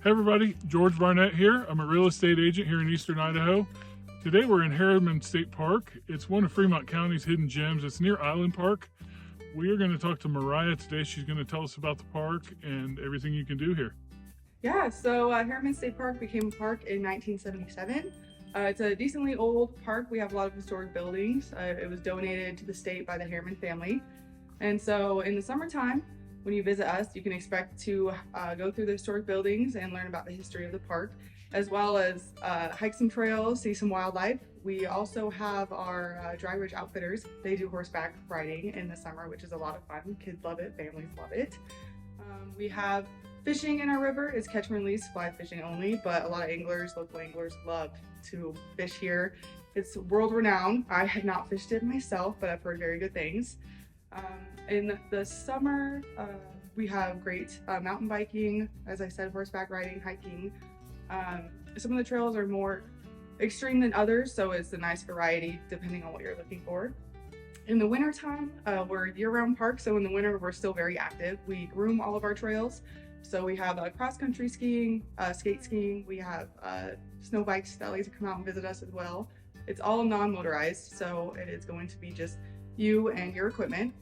Hey everybody, George Barnett here. I'm a real estate agent here in eastern Idaho. Today we're in Harriman State Park. It's one of Fremont County's hidden gems. It's near Island Park. We are going to talk to Mariah today. She's going to tell us about the park and everything you can do here. Yeah, so Harriman State Park became a park in 1977. It's a decently old park. We have a lot of historic buildings. It was donated to the state by the Harriman family. And so in the summertime, when you visit us, you can expect to go through the historic buildings and learn about the history of the park, as well as hike some trails, see some wildlife. We also have our dry ridge outfitters. They do horseback riding in the summer, which is a lot of fun. Kids love it, families love it. We have fishing in our river. It's catch and release, fly fishing only, but a lot of anglers, local anglers, love to fish here. It's world renowned. I had not fished it myself, but I've heard very good things. In the summer, we have great mountain biking, as I said, horseback riding, hiking. Some of the trails are more extreme than others, so it's a nice variety depending on what you're looking for. In the wintertime, we're a year-round park, so in the winter we're still very active. We groom all of our trails. So we have cross-country skiing, skate skiing, we have snow bikes that like to come out and visit us as well. It's all non-motorized, so it is going to be just you and your equipment.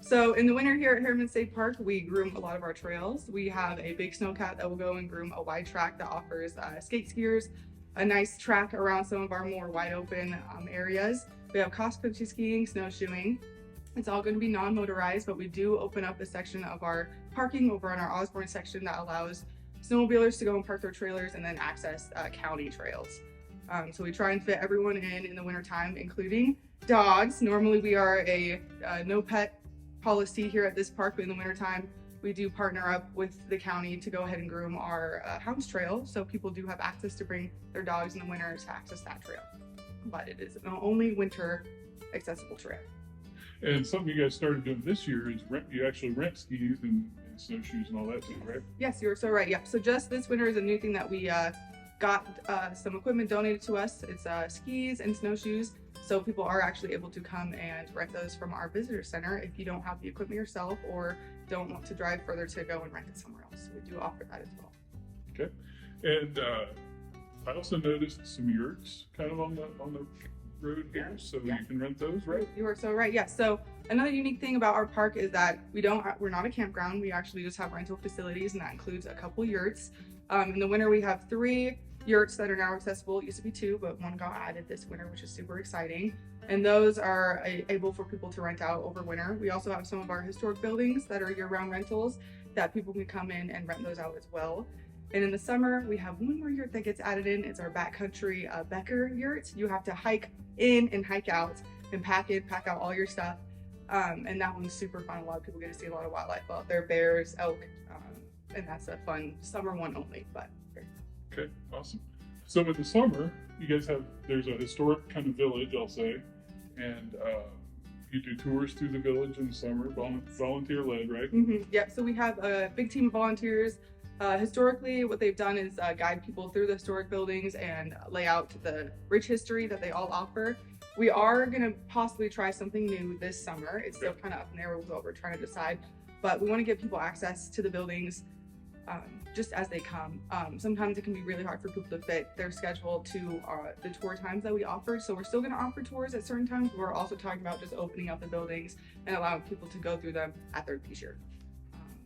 So in the winter here at Harriman State Park, we groom a lot of our trails. We have a big snowcat that will go and groom a wide track that offers skate skiers a nice track around some of our more wide open areas. We have cross-country skiing, snowshoeing. It's all going to be non-motorized, but we do open up a section of our parking over on our Osborne section that allows snowmobilers to go and park their trailers and then access county trails. So we try and fit everyone in the wintertime, including dogs. Normally we are a no pet policy here at this park, but in the wintertime we do partner up with the county to go ahead and groom our hounds trail, so people do have access to bring their dogs in the winter to access that trail. But it is an only winter accessible trail. And something you guys started doing this year is you actually rent skis and snowshoes and all that too, right? Yes, you're so right. Yeah. So just this winter is a new thing that we got some equipment donated to us. It's skis and snowshoes. So people are actually able to come and rent those from our visitor center if you don't have the equipment yourself or don't want to drive further to go and rent it somewhere else. So we do offer that as well. Okay. And I also noticed some yurts kind of on the road here, so you can rent those, right? You are so right. Yes. So another unique thing about our park is that we're not a campground. We actually just have rental facilities, and that includes a couple yurts. In the winter, we have 3 yurts that are now accessible. It used to be 2, but 1 got added this winter, which is super exciting. And those are able for people to rent out over winter. We also have some of our historic buildings that are year-round rentals that people can come in and rent those out as well. And in the summer, we have 1 more yurt that gets added in. It's our backcountry Becker yurt. You have to hike in and hike out and pack out all your stuff. And that one's super fun. A lot of people get to see a lot of wildlife out there, bears, elk, and that's a fun summer one only. But okay, awesome. So in the summer, you guys there's a historic kind of village, I'll say, and you do tours through the village in the summer, volunteer led, right? Mm-hmm. Yep. So we have a big team of volunteers. Historically, what they've done is guide people through the historic buildings and lay out the rich history that they all offer. We are going to possibly try something new this summer. It's still kind of up in the air with what we're trying to decide, but we want to give people access to the buildings just as they come. Sometimes it can be really hard for people to fit their schedule to the tour times that we offer. So we're still going to offer tours at certain times. We're also talking about just opening up the buildings and allowing people to go through them at their leisure.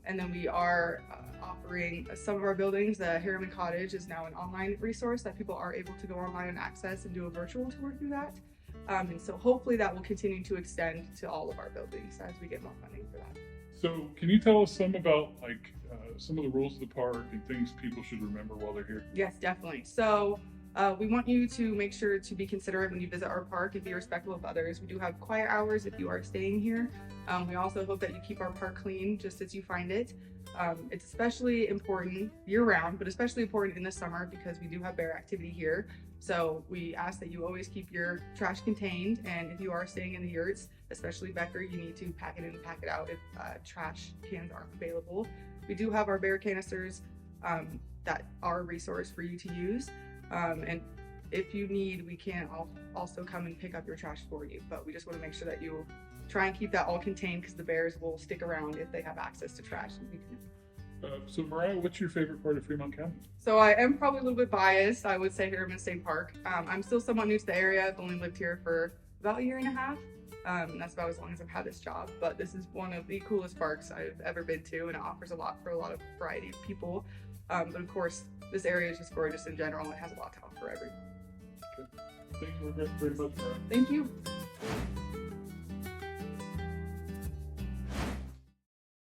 And then we are offering some of our buildings. The Harriman Cottage is now an online resource that people are able to go online and access and do a virtual tour through that. And so hopefully that will continue to extend to all of our buildings as we get more funding for that. So can you tell us some about some of the rules of the park and things people should remember while they're here? Yes, definitely. So we want you to make sure to be considerate when you visit our park and be respectful of others. We do have quiet hours if you are staying here. We also hope that you keep our park clean just as you find it. It's especially important year-round, but especially important in the summer because we do have bear activity here. So we ask that you always keep your trash contained, and if you are staying in the yurts, especially Becker, you need to pack it in and pack it out if trash cans aren't available. We do have our bear canisters that are a resource for you to use. And if you need, we can also come and pick up your trash for you, but we just want to make sure that you try and keep that all contained because the bears will stick around if they have access to trash. So Mariah, what's your favorite part of Fremont County? So I am probably a little bit biased. I would say Harriman State Park. I'm still somewhat new to the area. I've only lived here for about a year and a half. And that's about as long as I've had this job. But this is one of the coolest parks I've ever been to, and it offers a lot for a lot of variety of people. But of course, this area is just gorgeous in general. It has a lot to offer everyone. Thank you very much, Mariah. Thank you.